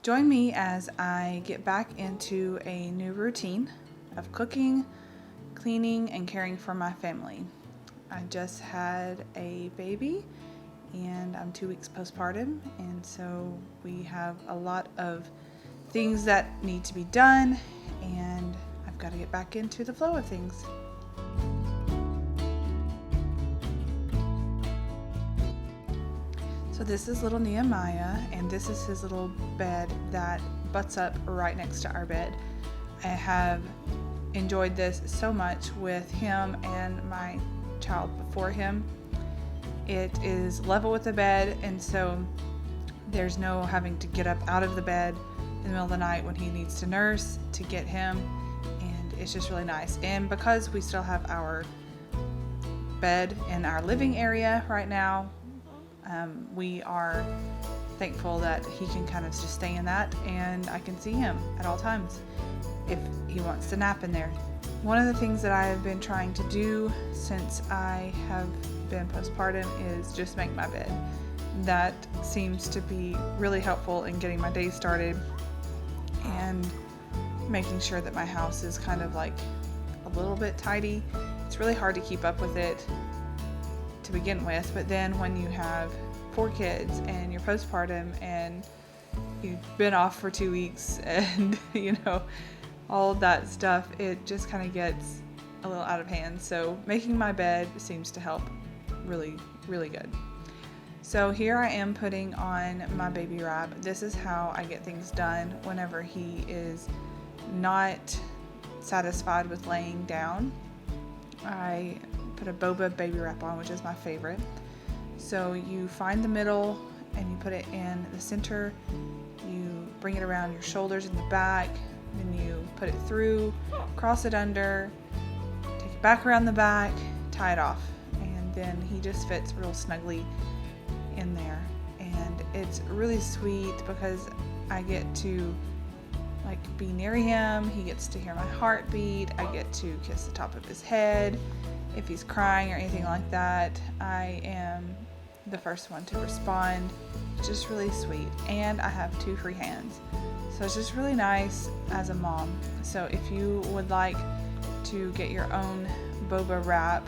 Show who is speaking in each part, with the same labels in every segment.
Speaker 1: Join me as I get back into a new routine of cooking, cleaning, and caring for my family. I just had a baby and I'm 2 weeks postpartum, and so we have a lot of things that need to be done, and I've got to get back into the flow of things. So this is little Nehemiah, and this is his little bed that butts up right next to our bed. I have enjoyed this so much with him and my child before him. It is level with the bed, and so there's no having to get up out of the bed in the middle of the night when he needs to nurse to get him, and it's just really nice. And because we still have our bed in our living area right now, we are thankful that he can kind of just stay in that, and I can see him at all times if he wants to nap in there. One of the things that I have been trying to do since I have been postpartum is just make my bed. That seems to be really helpful in getting my day started and making sure that my house is kind of like a little bit tidy. It's really hard to keep up with it to begin with, but then when you have 4 kids and you're postpartum and you've been off for 2 weeks and all of that stuff, it just kind of gets a little out of hand. So making my bed seems to help really, really good. So here I am putting on my baby wrap. This is how I get things done whenever he is not satisfied with laying down. I put a boba baby wrap on, which is my favorite. So you find the middle and you put it in the center. You bring it around your shoulders in the back, then you put it through, cross it under, take it back around the back, tie it off, and then he just fits real snugly in there. And it's really sweet because I get to be near him. He gets to hear my heartbeat. I get to kiss the top of his head. If he's crying or anything like that, I am the first one to respond. It's just really sweet. And I have 2 free hands. So it's just really nice as a mom. So if you would like to get your own boba wrap,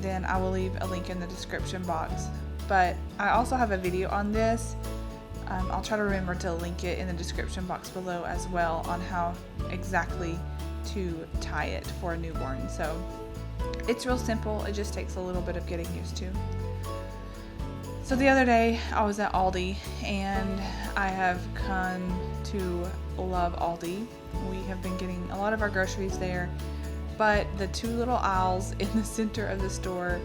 Speaker 1: then I will leave a link in the description box. But I also have a video on this. I'll try to remember to link it in the description box below as well on how exactly to tie it for a newborn. So it's real simple. It just takes a little bit of getting used to. So the other day I was at Aldi, and I have come to love Aldi. We have been getting a lot of our groceries there, but the 2 little aisles in the center of the store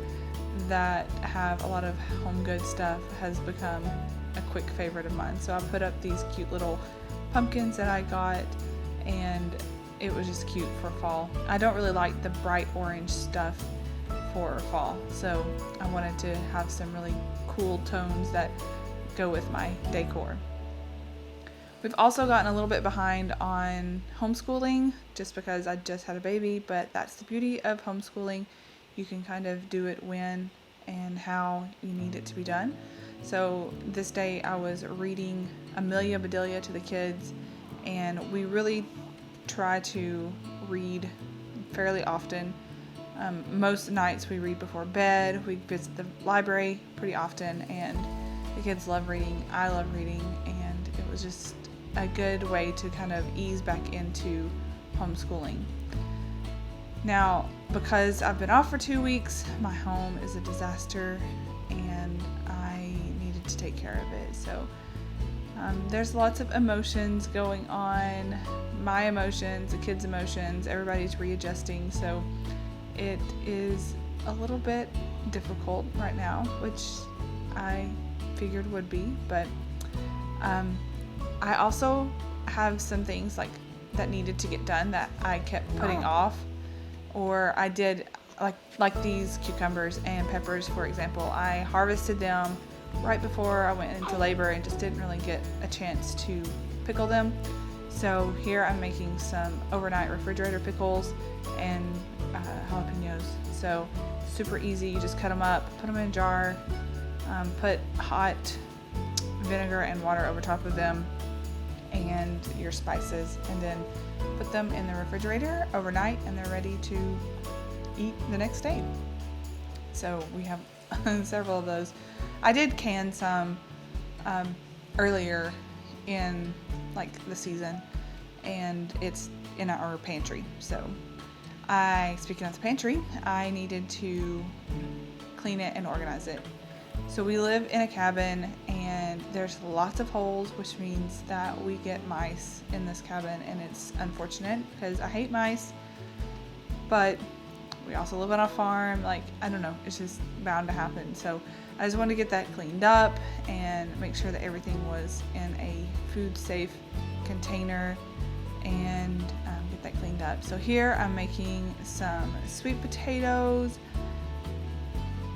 Speaker 1: that have a lot of home goods stuff has become a quick favorite of mine. So I put up these cute little pumpkins that I got, and it was just cute for fall. I don't really like the bright orange stuff for fall, so I wanted to have some really cool tones that go with my decor. We've also gotten a little bit behind on homeschooling just because I just had a baby, but that's the beauty of homeschooling. You can kind of do it when and how you need it to be done. So this day I was reading Amelia Bedelia to the kids, and we really try to read fairly often. Most nights we read before bed. We visit the library pretty often, and the kids love reading. I love reading, and it was just a good way to kind of ease back into homeschooling. Now, because I've been off for 2 weeks, my home is a disaster, and I needed to take care of it. So there's lots of emotions going on. My emotions, the kids' emotions, everybody's readjusting. So it is a little bit difficult right now, which I figured would be. But I also have some things that needed to get done that I kept putting off. Or I did, like these cucumbers and peppers, for example. I harvested them right before I went into labor and just didn't really get a chance to pickle them. So here I'm making some overnight refrigerator pickles and jalapenos. So super easy. You just cut them up, put them in a jar, put hot vinegar and water over top of them, and your spices, and then put them in the refrigerator overnight, and they're ready to eat the next day. So we have several of those. I did can some earlier in like the season, and it's in our pantry. So speaking of the pantry, I needed to clean it and organize it. So we live in a cabin, and there's lots of holes, which means that we get mice in this cabin, and it's unfortunate because I hate mice, but we also live on a farm. Like, I don't know, it's just bound to happen. So I just wanted to get that cleaned up and make sure that everything was in a food safe container, and get that cleaned up. So here I'm making some sweet potatoes.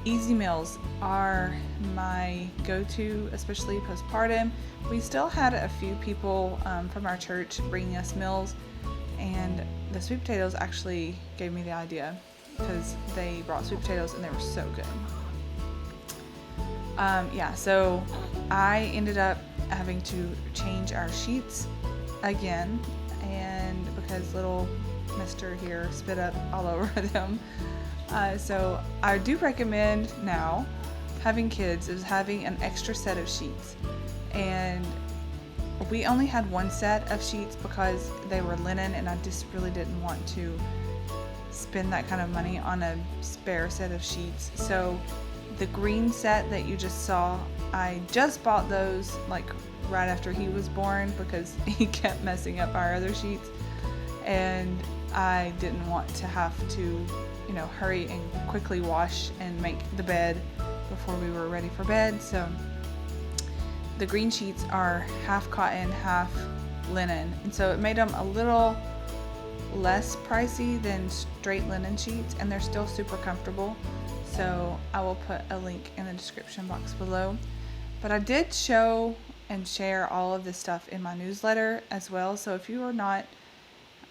Speaker 1: Easy meals are my go-to, especially postpartum. We still had a few people from our church bringing us meals, and the sweet potatoes actually gave me the idea because they brought sweet potatoes and they were so good. So I ended up having to change our sheets again, and because little Mr. here spit up all over them. So I do recommend now having kids is having an extra set of sheets. And we only had one set of sheets because they were linen, and I just really didn't want to spend that kind of money on a spare set of sheets. So the green set that you just saw, I just bought those like right after he was born because he kept messing up our other sheets, and I didn't want to have to hurry and quickly wash and make the bed before we were ready for bed. So the green sheets are half cotton, half linen, and so it made them a little less pricey than straight linen sheets, and they're still super comfortable. So I will put a link in the description box below. But I did show and share all of this stuff in my newsletter as well. So if you are not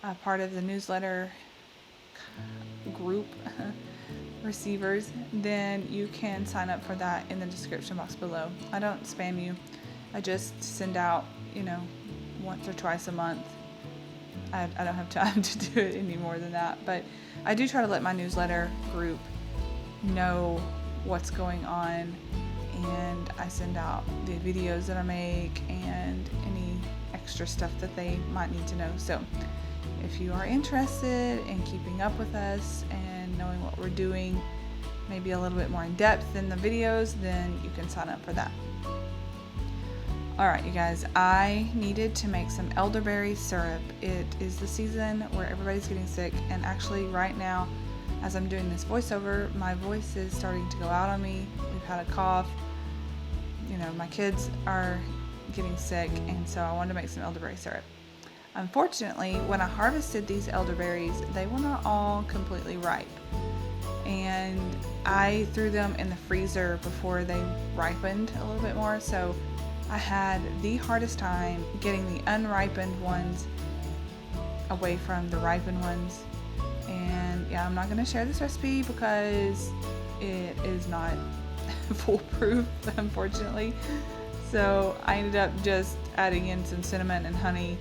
Speaker 1: a part of the newsletter group receivers, then you can sign up for that in the description box below. I don't spam you. I just send out, once or twice a month. I don't have time to do it any more than that, but I do try to let my newsletter group know what's going on, and I send out the videos that I make and any extra stuff that they might need to know. So if you are interested in keeping up with us and knowing what we're doing, maybe a little bit more in depth than the videos, then you can sign up for that. Alright, you guys, I needed to make some elderberry syrup. It is the season where everybody's getting sick, and actually right now, as I'm doing this voiceover, my voice is starting to go out on me. We've had a cough. My kids are getting sick, and so I wanted to make some elderberry syrup. Unfortunately, when I harvested these elderberries, they were not all completely ripe, and I threw them in the freezer before they ripened a little bit more. So I had the hardest time getting the unripened ones away from the ripened ones. And I'm not going to share this recipe because it is not foolproof, unfortunately. So I ended up just adding in some cinnamon and honey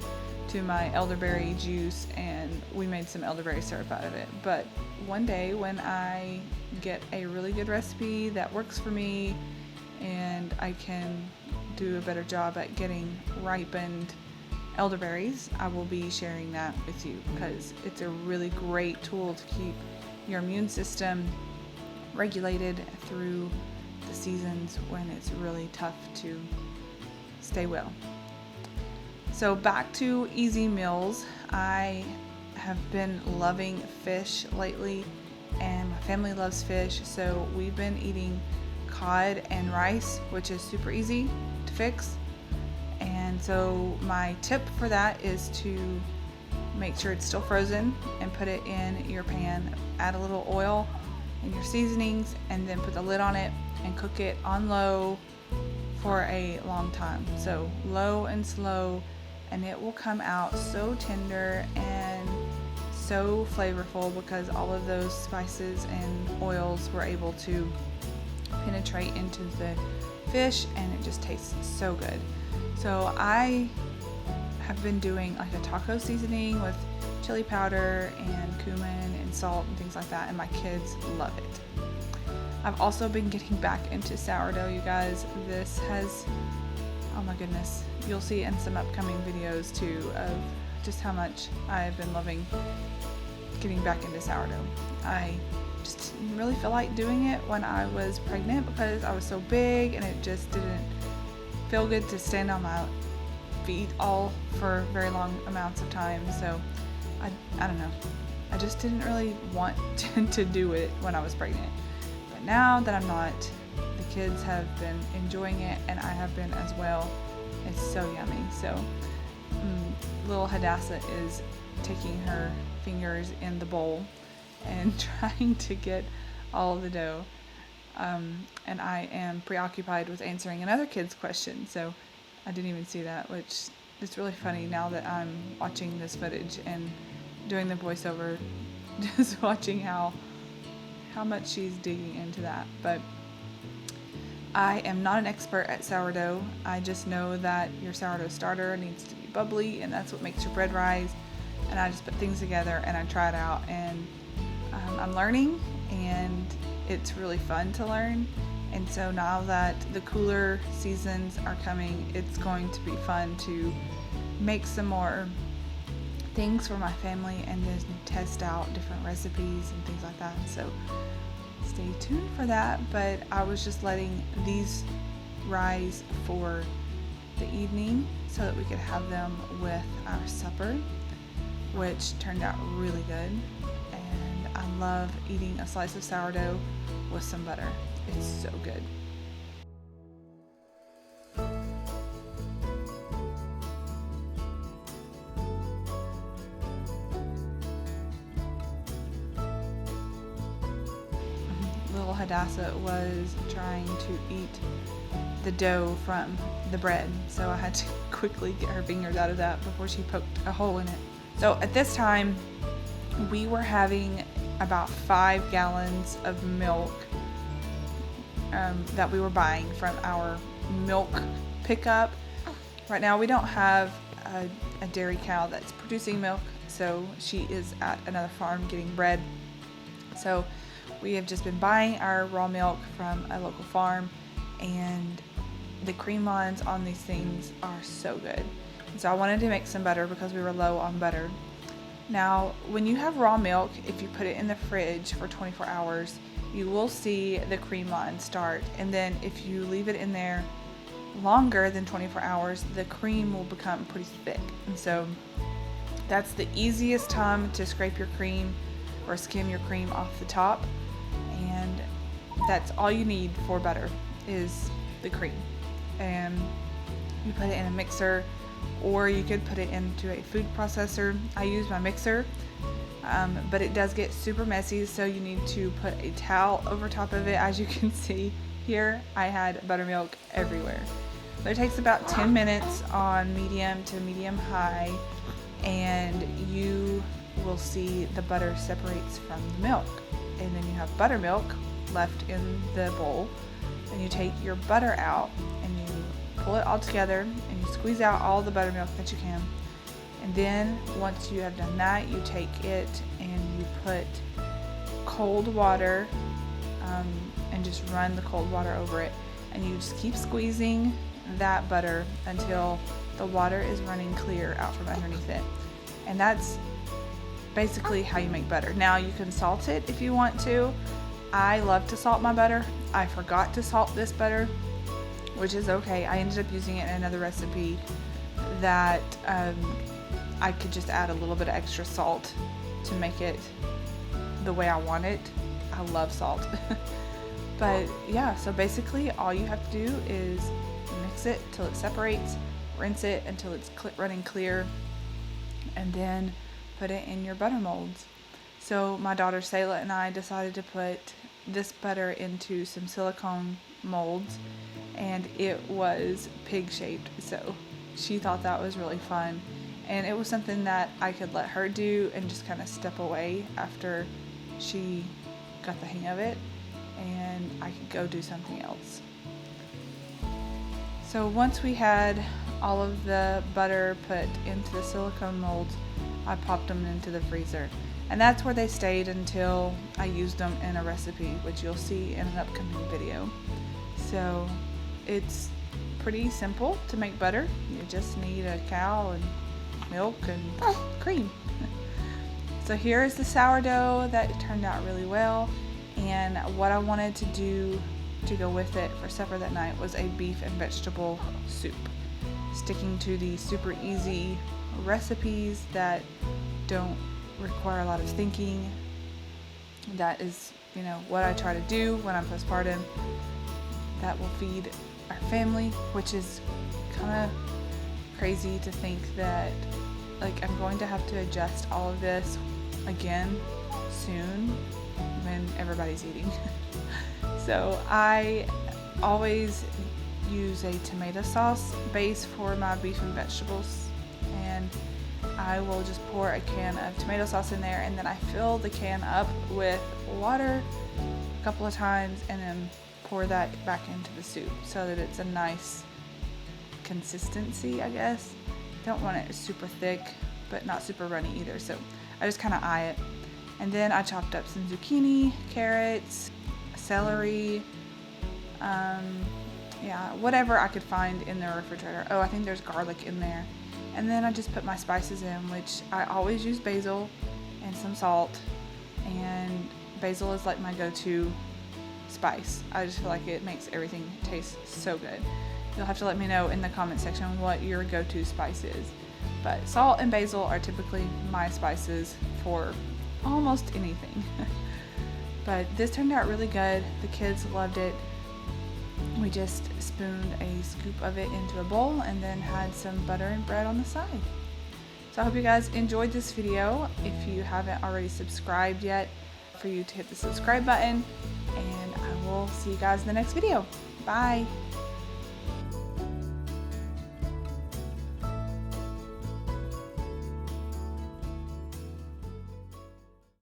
Speaker 1: to my elderberry juice, and we made some elderberry syrup out of it. But one day when I get a really good recipe that works for me, and I can do a better job at getting ripened elderberries, I will be sharing that with you, because it's a really great tool to keep your immune system regulated through the seasons when it's really tough to stay well. So back to easy meals. I have been loving fish lately, and my family loves fish, so we've been eating cod and rice, which is super easy to fix. And so my tip for that is to make sure it's still frozen and put it in your pan. Add a little oil and your seasonings, and then put the lid on it and cook it on low for a long time. So low and slow, and it will come out so tender and so flavorful because all of those spices and oils were able to penetrate into the fish, and it just tastes so good. So I have been doing like a taco seasoning with chili powder and cumin and salt and things like that, and my kids love it. I've also been getting back into sourdough, you guys. This has, oh my goodness, you'll see in some upcoming videos too of just how much I have been loving getting back into sourdough. I just didn't really feel like doing it when I was pregnant because I was so big and it just didn't feel good to stand on my feet all for very long amounts of time. So I don't know. I just didn't really want to do it when I was pregnant. But now that I'm not, the kids have been enjoying it and I have been as well. It's so yummy. So little Hadassah is taking her fingers in the bowl and trying to get all of the dough. And I am preoccupied with answering another kid's question, so I didn't even see that, which is really funny now that I'm watching this footage and doing the voiceover, just watching how much she's digging into that. But I am not an expert at sourdough. I just know that your sourdough starter needs to be bubbly, and that's what makes your bread rise. And I just put things together and I try it out, and I'm learning, and it's really fun to learn. And so now that the cooler seasons are coming, it's going to be fun to make some more things for my family and just test out different recipes and things like that. So stay tuned for that. But I was just letting these rise for the evening so that we could have them with our supper, which turned out really good. And I love eating a slice of sourdough with some butter. It's so good. Little Hadassah was trying to eat the dough from the bread, so I had to quickly get her fingers out of that before she poked a hole in it. So at this time, we were having about 5 gallons of milk that we were buying from our milk pickup. Right now we don't have a dairy cow that's producing milk, so she is at another farm getting bred. So we have just been buying our raw milk from a local farm, and the cream lines on these things are so good. And so I wanted to make some butter because we were low on butter. Now, when you have raw milk, if you put it in the fridge for 24 hours, you will see the cream line start. And then if you leave it in there longer than 24 hours, the cream will become pretty thick. And so that's the easiest time to scrape your cream or skim your cream off the top. And that's all you need for butter is the cream. And you put it in a mixer, or you could put it into a food processor. I use my mixer, but it does get super messy, so you need to put a towel over top of it. As you can see here, I had buttermilk everywhere. But it takes about 10 minutes on medium to medium high, and you will see the butter separates from the milk. And then you have buttermilk left in the bowl, and you take your butter out and you pull it all together and you squeeze out all the buttermilk that you can. And then once you have done that, you take it and you put cold water and just run the cold water over it, and you just keep squeezing that butter until the water is running clear out from underneath it. And that's basically how you make butter. Now you can salt it if you want to. I love to salt my butter. I forgot to salt this butter, which is okay. I ended up using it in another recipe that I could just add a little bit of extra salt to make it the way I want it. I love salt. But yeah, so basically all you have to do is mix it till it separates, rinse it until it's running clear, and then put it in your butter molds. So my daughter Sayla and I decided to put this butter into some silicone molds, and it was pig shaped, so she thought that was really fun, and it was something that I could let her do and just kind of step away after she got the hang of it, and I could go do something else. So once we had all of the butter put into the silicone molds, I popped them into the freezer. And that's where they stayed until I used them in a recipe, which you'll see in an upcoming video. So it's pretty simple to make butter. You just need a cow and milk and cream. So here is the sourdough that turned out really well. And what I wanted to do to go with it for supper that night was a beef and vegetable soup. Sticking to the super easy recipes that don't require a lot of thinking. That is, what I try to do when I'm postpartum. That will feed our family, which is kind of crazy to think that I'm going to have to adjust all of this again soon when everybody's eating. So I always use a tomato sauce base for my beef and vegetables, and I will just pour a can of tomato sauce in there, and then I fill the can up with water a couple of times and then pour that back into the soup so that it's a nice consistency, I guess. Don't want it super thick but not super runny either, so I just kind of eye it. And then I chopped up some zucchini, carrots, celery, whatever I could find in the refrigerator. Oh, I think there's garlic in there. And then I just put my spices in, which I always use basil and some salt. And basil is like my go-to spice. I just feel like it makes everything taste so good. You'll have to let me know in the comment section what your go-to spice is. But salt and basil are typically my spices for almost anything. But this turned out really good. The kids loved it. We just spooned a scoop of it into a bowl and then had some butter and bread on the side. So I hope you guys enjoyed this video. If you haven't already subscribed yet, for you to hit the subscribe button, and I will see you guys in the next video. Bye.